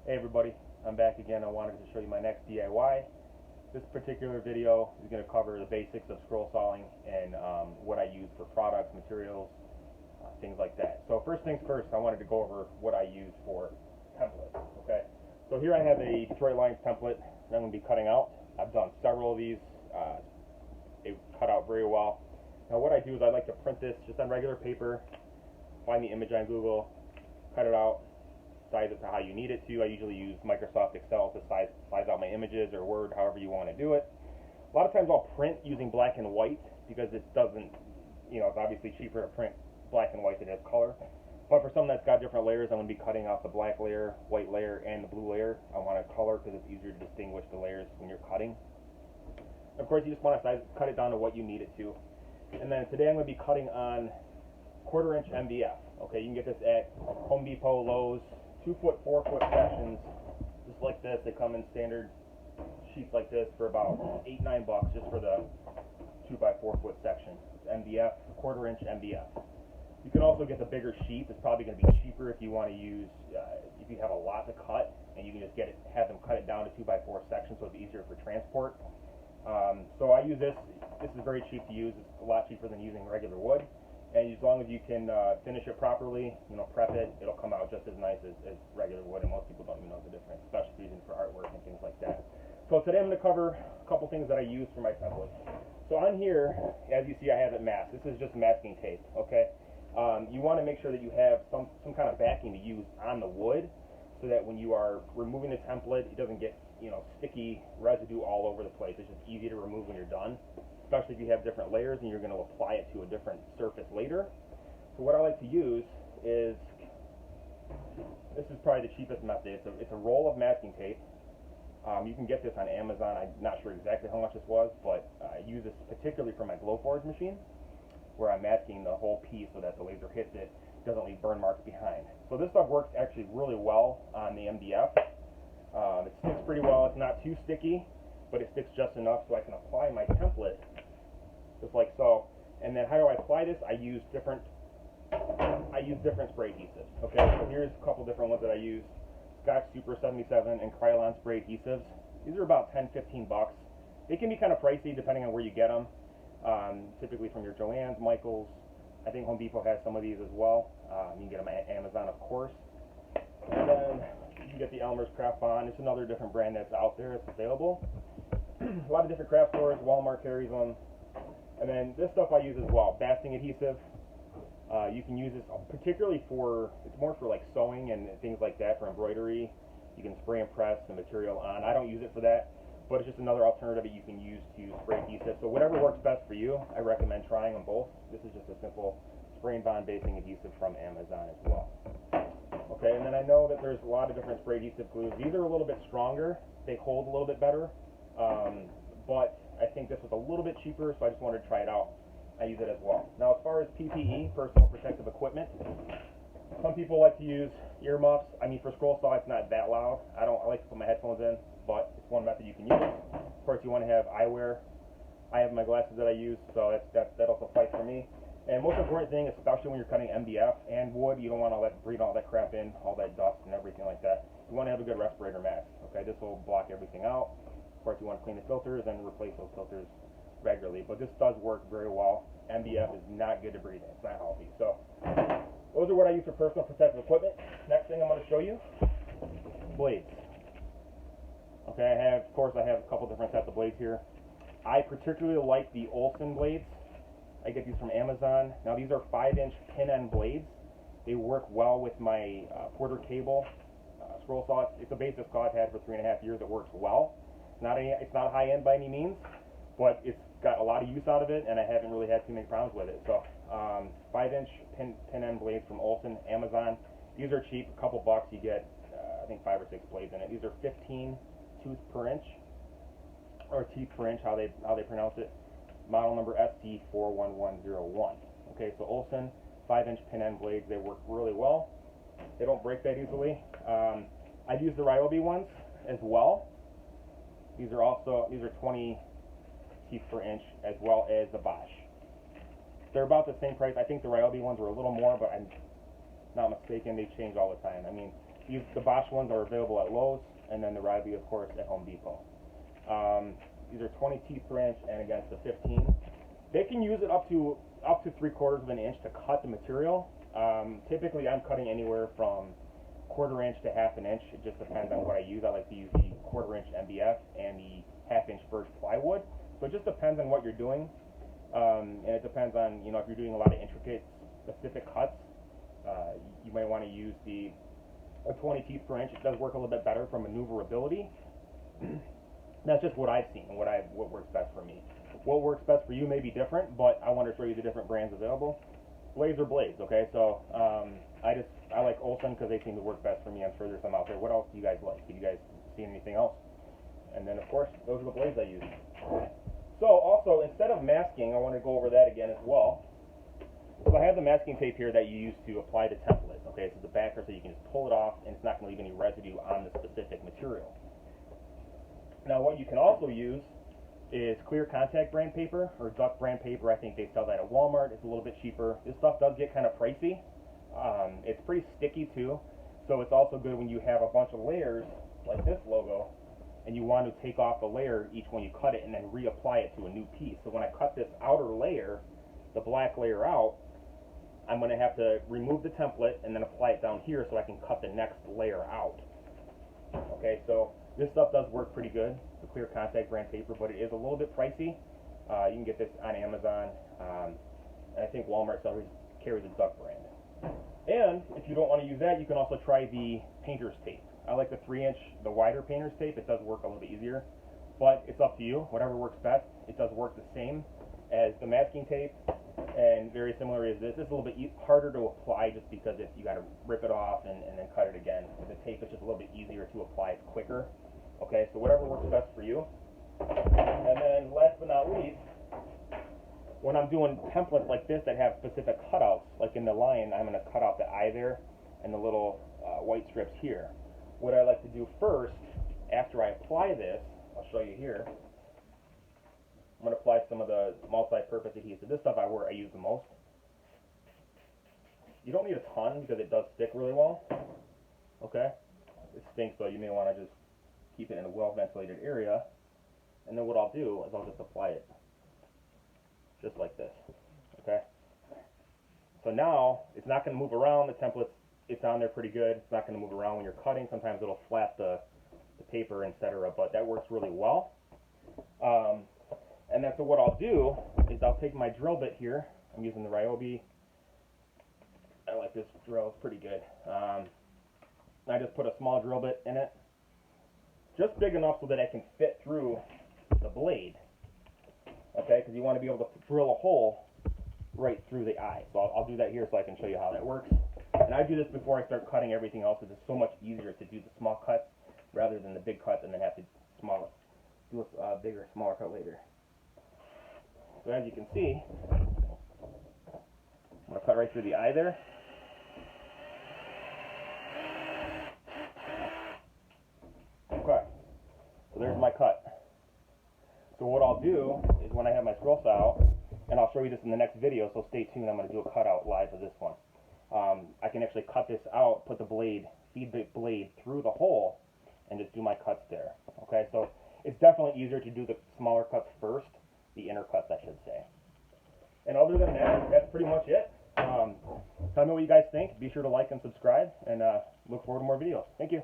Hey everybody, I'm back again. I wanted to show you my next DIY. This particular video is going to cover the basics of scroll sawing and what I use for products, materials, things like that. So first things first, I wanted to go over what I use for templates. Okay, so here I have a Detroit Lions template that I'm going to be cutting out. I've done several of these. They cut out very well. Now what I do is I like to print this just on regular paper, find the image on Google, cut it out, size it to how you need it to. I usually use Microsoft Excel to size out my images, or Word, however you want to do it. A lot of times I'll print using black and white because it doesn't, it's obviously cheaper to print black and white than it has color. But for something that's got different layers, I'm going to be cutting out the black layer, white layer, and the blue layer. I want to color because it's easier to distinguish the layers when you're cutting. Of course, you just want to cut it down to what you need it to. And then today I'm going to be cutting on 1/4 inch MDF. Okay, you can get this at Home Depot, Lowe's, 2-foot, 4-foot sections, just like this. They come in standard sheets like this for about $8-9 just for the 2x4 foot section. It's MDF, 1/4 inch MDF. You can also get the bigger sheets. It's probably going to be cheaper if you want to use, if you have a lot to cut, and you can just have them cut it down to 2x4 sections, so it's easier for transport. So I use this. This is very cheap to use. It's a lot cheaper than using regular wood. And as long as you can finish it properly, prep it, it'll come out just as nice as regular wood, and most people don't even know the difference, especially if you're using it for artwork and things like that. So today I'm going to cover a couple things that I use for my templates. So on here, as you see, I have it masked. This is just masking tape, okay? You want to make sure that you have some kind of backing to use on the wood, so that when you are removing the template, it doesn't get sticky residue all over the place. It's just easy to remove when you're done, especially if you have different layers and you're going to apply it to a different surface later. So what I like to use is, this is probably the cheapest method. It's a roll of masking tape. You can get this on Amazon. I'm not sure exactly how much this was, but I use this particularly for my Glowforge machine, where I'm masking the whole piece so that the laser hits it, doesn't leave burn marks behind. So this stuff works actually really well on the MDF. It sticks pretty well. It's not too sticky, but it sticks just enough so I can apply my template just like so. And then how do I apply this? I use different spray adhesives. Okay, so here's a couple different ones that I use: Scotch Super 77 and Krylon spray adhesives. These are about $10-15. They can be kind of pricey depending on where you get them. Typically from your Joann's, Michael's. I think Home Depot has some of these as well. You can get them at Amazon, of course. And then you can get the Elmer's Craft Bond. It's another different brand that's out there. It's available. A lot of different craft stores. Walmart carries them. And then this stuff I use as well, basting adhesive. You can use this particularly it's more for like sewing and things like that, for embroidery. You can spray and press the material on. I don't use it for that, but it's just another alternative that you can use to spray adhesive. So whatever works best for you, I recommend trying them both. This is just a simple spray and bond basting adhesive from Amazon as well. Okay, and then I know that there's a lot of different spray adhesive glues. These are a little bit stronger. They hold a little bit better, but I think this was a little bit cheaper, so I just wanted to try it out. I use it as well. Now, as far as PPE, personal protective equipment, some people like to use earmuffs. I mean, for scroll saw, it's not that loud. I like to put my headphones in, but it's one method you can use. Of course, you want to have eyewear. I have my glasses that I use, so that'll suffice for me. And most important thing, especially when you're cutting MDF and wood, you don't want to breathe all that crap in, all that dust and everything like that. You want to have a good respirator mask. Okay, this will block everything out. Of course, you want to clean the filters and replace those filters regularly, but this does work very well. MDF is not good to breathe in. It's not healthy. So those are what I use for personal protective equipment. Next thing I'm going to show you, blades. Okay, I have a couple different sets of blades here. I particularly like the Olsen blades. I get these from Amazon. Now these are 5-inch pin end blades. They work well with my Porter cable scroll saw. It's a basic saw I've had for 3.5 years. It works well. It's not high end by any means, but it's got a lot of use out of it, and I haven't really had too many problems with it. So 5-inch pin end blades from Olsen, Amazon. These are cheap, a couple bucks. You get I think 5 or 6 blades in it. These are 15 tooth per inch, or teeth per inch, how they pronounce it. Model number ST41101. Okay, so Olsen 5-inch pin end blades. They work really well. They don't break that easily. I've used the Ryobi ones as well. These are 20 teeth per inch, as well as the Bosch. They're about the same price. I think the Ryobi ones were a little more, but I'm not mistaken, they change all the time. I mean, The Bosch ones are available at Lowe's, and then the Riley, of course, at Home Depot. These are 20 teeth per inch, and against the 15. They can use it up to 3/4 of an inch to cut the material. Typically, I'm cutting anywhere from 1/4 inch to 1/2 inch. It just depends on what I use. I like to use the 1/4 inch MDF and the 1/2 inch Birch plywood. So it just depends on what you're doing, and it depends on, you know, if you're doing a lot of intricate, specific cuts, you might want to use the 20 teeth per inch. It does work a little bit better for maneuverability. That's just what I've seen and what works best for me. What works best for you may be different, but I want to show you the different brands available. Blades are blades, okay? So I like Olsen because they seem to work best for me. I'm sure there's some out there. What else do you guys like? Did you guys see anything else? And then, of course, those are the blades I use. So also, instead of masking, I want to go over that again as well. So I have the masking tape here that you use to apply the template. Okay, this is the backer, so you can just pull it off, and it's not going to leave any residue on the specific material. Now, what you can also use is clear contact brand paper or Duct brand paper. I think they sell that at Walmart. It's a little bit cheaper. This stuff does get kind of pricey. It's pretty sticky too, so it's also good when you have a bunch of layers like this logo, and you want to take off a layer each one you cut it, and then reapply it to a new piece. So when I cut this outer layer, the black layer out, I'm going to have to remove the template and then apply it down here so I can cut the next layer out. Okay, so this stuff does work pretty good, the clear contact brand paper, but it is a little bit pricey. You can get this on Amazon, and I think Walmart carries the Duct brand. And if you don't want to use that, you can also try the painter's tape. I like the 3-inch, the wider painter's tape. It does work a little bit easier, but it's up to you. Whatever works best. It does work the same as the masking tape, and very similar as this. It's a little bit harder to apply just because you got to rip it off and then cut it again. The tape is just a little bit easier to apply. It's quicker. Okay, so whatever works best for you. And then last but not least, when I'm doing templates like this that have specific cutouts, like in the lion, I'm going to cut out the eye there and the little white strips here. What I like to do first, after I apply this, I'll show you here. I'm going to apply some of the multi-purpose adhesive. This stuff I use the most. You don't need a ton because it does stick really well. Okay? It stinks, so you may want to just keep it in a well-ventilated area. And then what I'll do is I'll just apply it just like this. Okay? So now it's not going to move around. The template, it's on there pretty good. It's not going to move around when you're cutting. Sometimes it'll flap the paper, etc. But that works really well. And then so what I'll do is I'll take my drill bit here. I'm using the Ryobi. I like this drill. It's pretty good. I just put a small drill bit in it, just big enough so that I can fit through the blade. Okay, because you want to be able to drill a hole right through the eye. So I'll do that here so I can show you how that works. And I do this before I start cutting everything else because it's so much easier to do the small cuts rather than the big cuts and then have to do a bigger, smaller cut later. So as you can see, I'm going to cut right through the eye there. Okay, so there's my cut. So what I'll do is when I have my scroll saw out, and I'll show you this in the next video, so stay tuned, I'm going to do a cutout live of this one. I can actually cut this out, put the blade, feed the blade through the hole, and just do my cuts there. Okay, so it's definitely easier to do the smaller cuts first, the inner cuts I should say. And other than that, that's pretty much it. Tell me what you guys think. Be sure to like and subscribe, and look forward to more videos. Thank you.